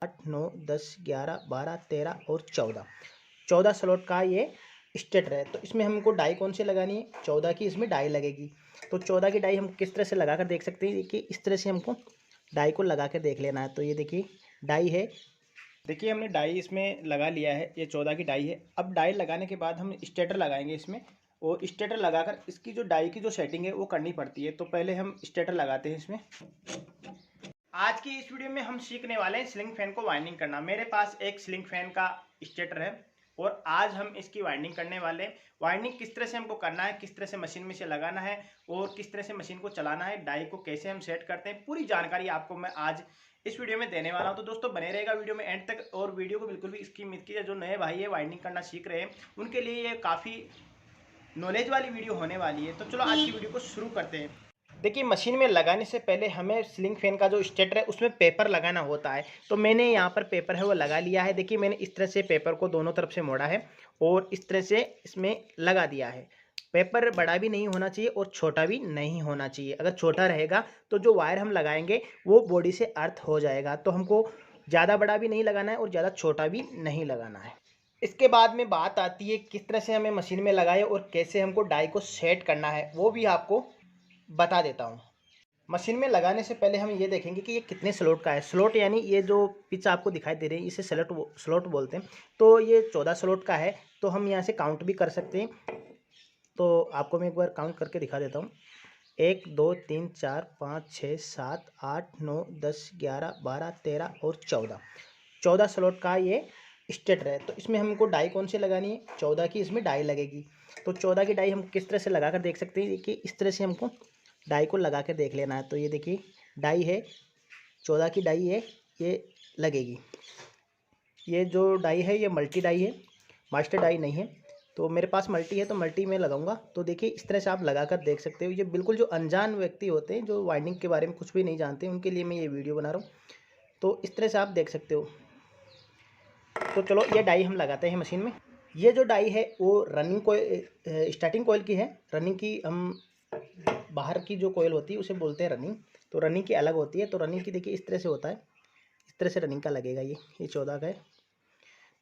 8 9 10 11 12 13 और 14 स्लॉट का ये स्टेटर है। तो इसमें हमको डाई कौन सी लगानी है? 14 की इसमें डाई लगेगी। तो 14 की डाई हम किस तरह से लगा कर देख सकते हैं? देखिए इस तरह से हमको डाई को लगा कर देख लेना है। तो ये देखिए डाई है, देखिए हमने डाई इसमें लगा लिया है, ये 14 की डाई है। अब डाई लगाने के बाद हम स्टेटर लगाएंगे इसमें, और स्टेटर लगाकर इसकी जो डाई की जो सेटिंग है वो करनी पड़ती है। तो पहले हम स्टेटर लगाते हैं इसमें। आज की इस वीडियो में हम सीखने वाले हैं सीलिंग फैन को वाइंडिंग करना। मेरे पास एक सीलिंग फैन का स्टेटर है और आज हम इसकी वाइंडिंग करने वाले हैं। वाइंडिंग किस तरह से हमको करना है, किस तरह से मशीन में से लगाना है और किस तरह से मशीन को चलाना है, डाई को कैसे हम सेट करते हैं, पूरी जानकारी आपको मैं आज इस वीडियो में देने वाला हूं। तो दोस्तों बने रहेगा वीडियो में एंड तक, और वीडियो को बिल्कुल भी स्किप मत कीजिए। जो नए भाई है वाइंडिंग करना सीख रहे हैं उनके लिए ये काफ़ी नॉलेज वाली वीडियो होने वाली है। तो चलो आज की वीडियो को शुरू करते हैं। देखिए मशीन में लगाने से पहले हमें सीलिंग फैन का जो स्टेटर है उसमें पेपर लगाना होता है। तो मैंने यहाँ पर पेपर है वो लगा लिया है। देखिए मैंने इस तरह से पेपर को दोनों तरफ से मोड़ा है और इस तरह से इसमें लगा दिया है। पेपर बड़ा भी नहीं होना चाहिए और छोटा भी नहीं होना चाहिए। अगर छोटा रहेगा तो जो वायर हम लगाएंगे वो बॉडी से अर्थ हो जाएगा। तो हमको ज़्यादा बड़ा भी नहीं लगाना है और ज़्यादा छोटा भी नहीं लगाना है। इसके बाद में बात आती है किस तरह से हमें मशीन में लगाए और कैसे हमको डाई को सेट करना है, वो भी आपको बता देता हूँ। मशीन में लगाने से पहले हम ये देखेंगे कि ये कितने स्लॉट का है। स्लॉट यानी ये जो पिच आपको दिखाई दे रही है इसे स्लॉट बोलते हैं। तो ये 14 स्लॉट का है। तो हम यहाँ से काउंट भी कर सकते हैं। तो आपको मैं एक बार काउंट करके दिखा देता हूँ। 1 2 3 4 5 6 7 8 9 10 11 12 13 और 14 स्लॉट का ये स्टेटर है। तो इसमें हमको डाई कौन सी लगानी है? 14 की इसमें डाई लगेगी। तो 14 की डाई हम किस तरह से लगा कर देख सकते हैं? देखिए इस तरह से हमको डाई को लगा कर देख लेना है। तो ये देखिए डाई है, 14 की डाई है, ये लगेगी। ये जो डाई है ये मल्टी डाई है, मास्टर डाई नहीं है। तो मेरे पास मल्टी है तो मल्टी में लगाऊंगा। तो देखिए इस तरह से आप लगा कर देख सकते हो। ये बिल्कुल जो अनजान व्यक्ति होते हैं, जो वाइंडिंग के बारे में कुछ भी नहीं जानते, उनके लिए मैं ये वीडियो बना रहा हूँ। तो इस तरह से आप देख सकते हो। तो चलो ये डाई हम लगाते हैं मशीन में। ये जो डाई है वो रनिंग कोयल, स्टार्टिंग कोयल की है। रनिंग की हम बाहर की जो कोयल होती है उसे बोलते हैं रनिंग। तो रनिंग की अलग होती है। तो रनिंग की देखिए इस तरह से होता है, इस तरह से रनिंग का लगेगा। ये 14 का है।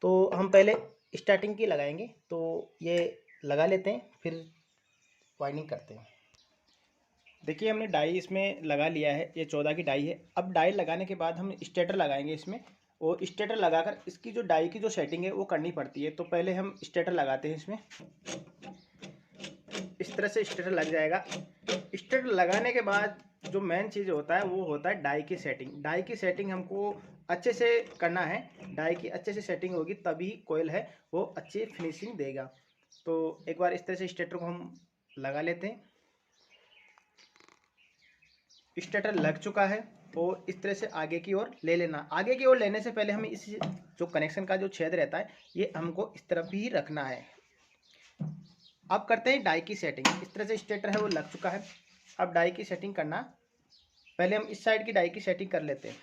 तो हम पहले स्टार्टिंग की लगाएंगे। तो ये लगा लेते हैं फिर वाइंडिंग करते हैं। देखिए हमने डाई इसमें लगा लिया है, ये 14 की डाई है। अब डाई लगाने के बाद हम स्टेटर लगाएंगे इसमें, और स्टेटर लगाकर इसकी जो डाई की जो सेटिंग है वो करनी पड़ती है। तो पहले हम स्टेटर लगाते हैं इसमें। इस तरह से स्टेटर लग जाएगा। स्टेटर लगाने के बाद जो मेन चीज़ होता है वो होता है डाई की सेटिंग। डाई की सेटिंग हमको अच्छे से करना है। डाई की अच्छे से सेटिंग होगी तभी कोयल है वो अच्छी फिनिशिंग देगा। तो एक बार इस तरह से स्टेटर को हम लगा लेते हैं। स्टेटर लग चुका है और इस तरह से आगे की ओर ले लेना। आगे की ओर लेने से पहले हमें इस जो कनेक्शन का जो छेद रहता है ये हमको इस तरफ ही रखना है। अब करते हैं डाई की सेटिंग। इस तरह से स्टेटर है वो लग चुका है। अब डाई की सेटिंग करना, पहले हम इस साइड की डाई की सेटिंग कर लेते हैं।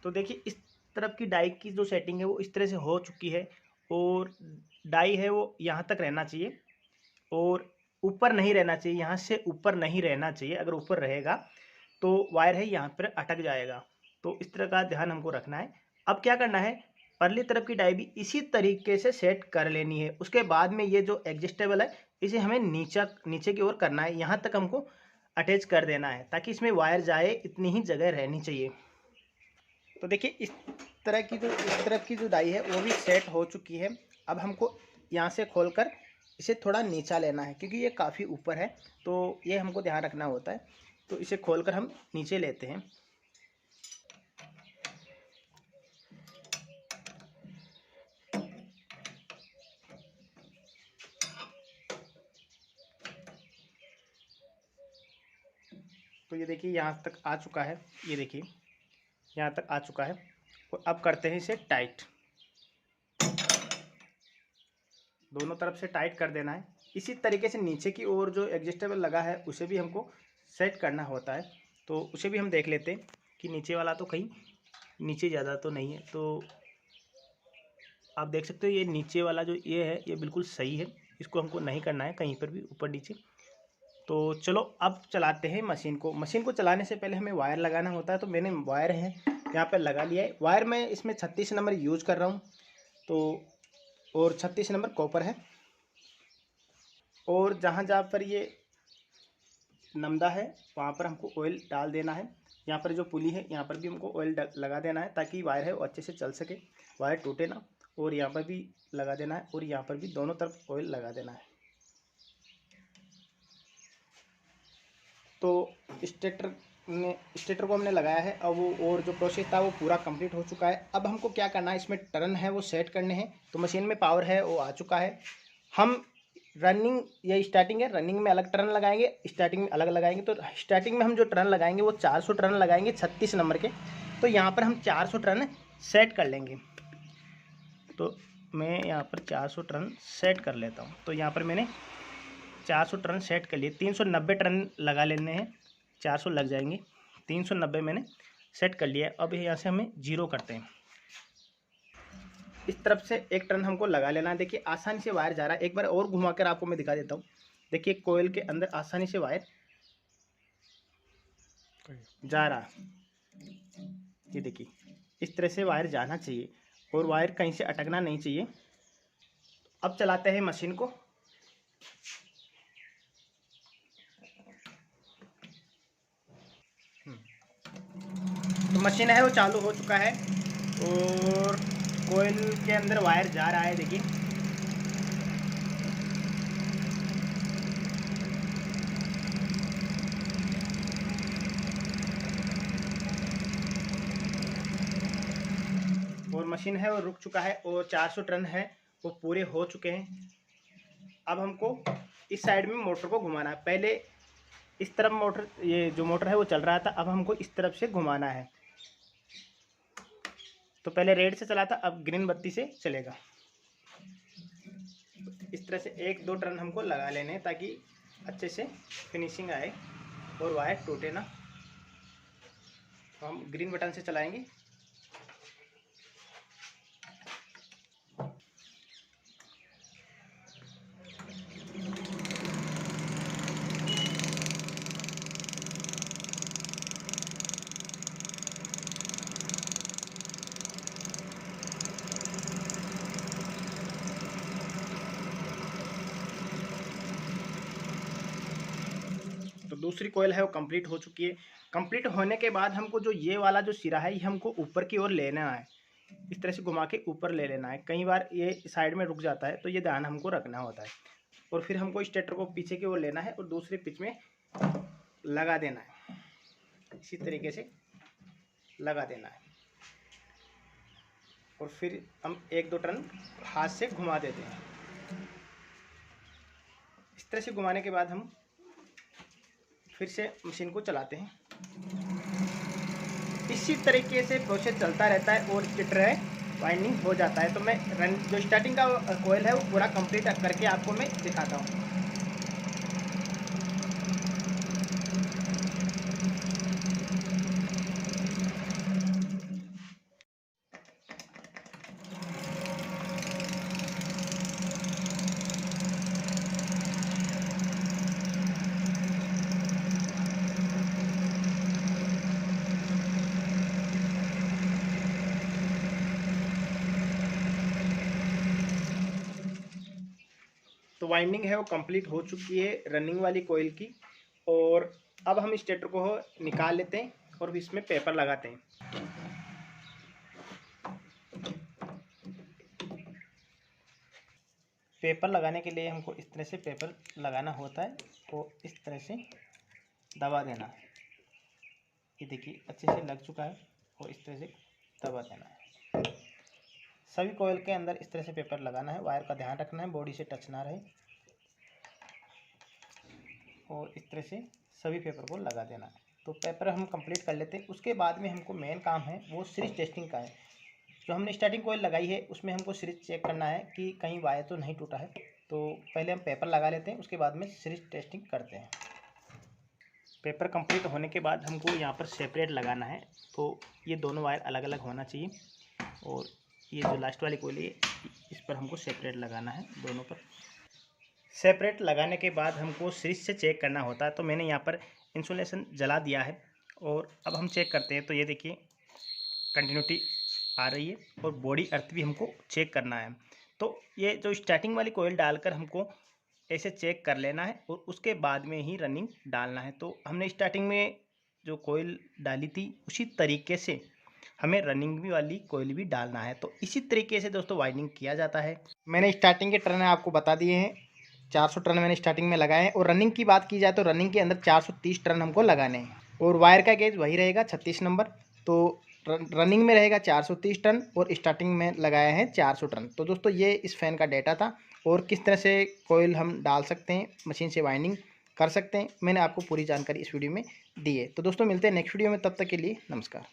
तो देखिए इस तरफ की डाई की जो सेटिंग है वो इस तरह से हो चुकी है, और डाई है वो यहाँ तक रहना चाहिए और ऊपर नहीं रहना चाहिए। यहाँ से ऊपर नहीं रहना चाहिए। अगर ऊपर रहेगा तो वायर है यहाँ पर अटक जाएगा। तो इस तरह का ध्यान हमको रखना है। अब क्या करना है, परली तरफ की डाई भी इसी तरीके से सेट कर लेनी है। उसके बाद में ये जो एडजस्टेबल है इसे हमें नीचे की ओर करना है। यहाँ तक हमको अटैच कर देना है ताकि इसमें वायर जाए इतनी ही जगह रहनी चाहिए। तो देखिए इस तरफ की जो डाई है वो भी सेट हो चुकी है। अब हमको यहाँ से खोलकर इसे थोड़ा नीचा लेना है क्योंकि ये काफ़ी ऊपर है। तो ये हमको ध्यान रखना होता है। तो इसे खोलकर हम नीचे लेते हैं। तो ये देखिए यहाँ तक आ चुका है। ये देखिए यहाँ तक आ चुका है। और अब करते हैं इसे टाइट। दोनों तरफ से टाइट कर देना है। इसी तरीके से नीचे की ओर जो एडजस्टेबल लगा है उसे भी हमको सेट करना होता है। तो उसे भी हम देख लेते हैं कि नीचे वाला तो कहीं नीचे ज़्यादा तो नहीं है। तो आप देख सकते हो ये नीचे वाला जो ये है ये बिल्कुल सही है, इसको हमको नहीं करना है कहीं पर भी ऊपर नीचे। तो चलो अब चलाते हैं मशीन को। मशीन को चलाने से पहले हमें वायर लगाना होता है, तो मैंने वायर है यहाँ पर लगा लिया है। वायर मैं इसमें 36 नंबर यूज़ कर रहा हूँ, तो और 36 नंबर कॉपर है। और जहाँ जहाँ पर ये नमदा है वहाँ पर हमको ऑयल डाल देना है। यहाँ पर जो पुली है यहाँ पर भी हमको ऑयल लगा देना है, ताकि वायर है वो अच्छे से चल सके, वायर टूटे ना। और यहाँ पर भी लगा देना है, और यहाँ पर भी दोनों तरफ ऑयल लगा देना है। तो स्टेटर को हमने लगाया है। अब वो और जो प्रोसेस था वो पूरा कंप्लीट हो चुका है। अब हमको क्या करना है, इसमें टर्न है वो सेट करने हैं। तो मशीन में पावर है वो आ चुका है। हम रनिंग या स्टार्टिंग है, रनिंग में अलग टर्न लगाएंगे, स्टार्टिंग में अलग लगाएंगे। तो स्टार्टिंग में हम जो टर्न लगाएंगे वो 400 टर्न लगाएंगे 36 नंबर के। तो यहाँ पर हम 400 टर्न सेट कर लेंगे। तो मैं यहाँ पर 400 टर्न सेट कर लेता हूँ। तो यहाँ पर मैंने 400 टर्न सेट कर लिए। 390 टर्न लगा लेने हैं, 400 लग जाएंगे। 390 मैंने सेट कर लिया है। अब यहाँ से हमें 0 करते हैं। इस तरफ से एक टर्न हमको लगा लेना है। देखिए आसानी से वायर जा रहा है। एक बार और घुमा कर आपको मैं दिखा देता हूँ। देखिए कोयल के अंदर आसानी से वायर जा रहा है। ये देखिए इस तरह से वायर जाना चाहिए, और वायर कहीं से अटकना नहीं चाहिए। अब चलाते हैं मशीन को। तो मशीन है वो चालू हो चुका है, और कोयल के अंदर वायर जा रहा है। देखिए और मशीन है वो रुक चुका है, और 400 टर्न है वो पूरे हो चुके हैं। अब हमको इस साइड में मोटर को घुमाना है। पहले इस तरफ मोटर, ये जो मोटर है वो चल रहा था, अब हमको इस तरफ से घुमाना है। तो पहले रेड से चला था, अब ग्रीन बत्ती से चलेगा। इस तरह से 1-2 टर्न हमको लगा लेने हैं, ताकि अच्छे से फिनिशिंग आए और वायर टूटे ना। तो हम ग्रीन बटन से चलाएंगे। तो दूसरी कोयल है वो कंप्लीट हो चुकी है। कंप्लीट होने के बाद हमको जो ये वाला जो सिरा है ये हमको ऊपर की ओर लेना है। इस तरह से घुमा के ऊपर ले लेना है। कई बार ये साइड में रुक जाता है, तो ये ध्यान हमको रखना होता है। और फिर हमको स्टेटर को पीछे की ओर लेना है और दूसरे पिच में लगा देना है। इसी तरीके से लगा देना है, और फिर हम 1-2 टर्न हाथ से घुमा देते हैं। इस तरह से घुमाने के बाद हम फिर से मशीन को चलाते हैं। इसी तरीके से प्रोसेस चलता रहता है, और स्टेटर है वाइंडिंग हो जाता है। तो मैं जो स्टार्टिंग का कोयल है वो पूरा कंप्लीट करके आपको मैं दिखाता हूँ। तो वाइंडिंग है वो कंप्लीट हो चुकी है रनिंग वाली कोयल की। और अब हम स्टेटर को निकाल लेते हैं और इसमें पेपर लगाते हैं। पेपर लगाने के लिए हमको इस तरह से पेपर लगाना होता है, और इस तरह से दबा देना है। ये देखिए अच्छे से लग चुका है, और इस तरह से दबा देना है। सभी कोयल के अंदर इस तरह से पेपर लगाना है। वायर का ध्यान रखना है, बॉडी से टच ना रहे। और इस तरह से सभी पेपर को लगा देना है। तो पेपर हम कंप्लीट कर लेते हैं। उसके बाद में हमको मेन काम है वो सीरीज टेस्टिंग का है। जो हमने स्टार्टिंग कोयल लगाई है उसमें हमको सीरीज चेक करना है कि कहीं वायर तो नहीं टूटा है। तो पहले हम पेपर लगा लेते हैं, उसके बाद में सीरीज टेस्टिंग करते हैं। पेपर कंप्लीट होने के बाद हमको यहाँ पर सेपरेट लगाना है। तो ये दोनों वायर अलग अलग होना चाहिए, और ये जो लास्ट वाली कोयल है इस पर हमको सेपरेट लगाना है, दोनों पर सेपरेट लगाने के बाद हमको सीरीज से चेक करना होता है। तो मैंने यहाँ पर इंसुलेशन जला दिया है और अब हम चेक करते हैं। तो ये देखिए कंटिन्यूटी आ रही है और बॉडी अर्थ भी हमको चेक करना है। तो ये जो स्टार्टिंग वाली कोयल डालकर हमको ऐसे चेक कर लेना है और उसके बाद में ही रनिंग डालना है। तो हमने स्टार्टिंग में जो कोयल डाली थी उसी तरीके से हमें रनिंग भी वाली कोयल भी डालना है। तो इसी तरीके से दोस्तों वाइंडिंग किया जाता है। मैंने स्टार्टिंग के टर्न आपको बता दिए हैं, 400 टर्न मैंने स्टार्टिंग में लगाए हैं। और रनिंग की बात की जाए तो रनिंग के अंदर 430 टर्न हमको लगाने हैं और वायर का गेज वही रहेगा 36 नंबर। तो रनिंग में रहेगा 430 टन और स्टार्टिंग में लगाया है 400 टन। तो दोस्तों ये इस फ़ैन का डेटा था और किस तरह से कोयल हम डाल सकते हैं, मशीन से वाइंडिंग कर सकते हैं, मैंने आपको पूरी जानकारी इस वीडियो में दी है। तो दोस्तों मिलते हैं नेक्स्ट वीडियो में, तब तक के लिए नमस्कार।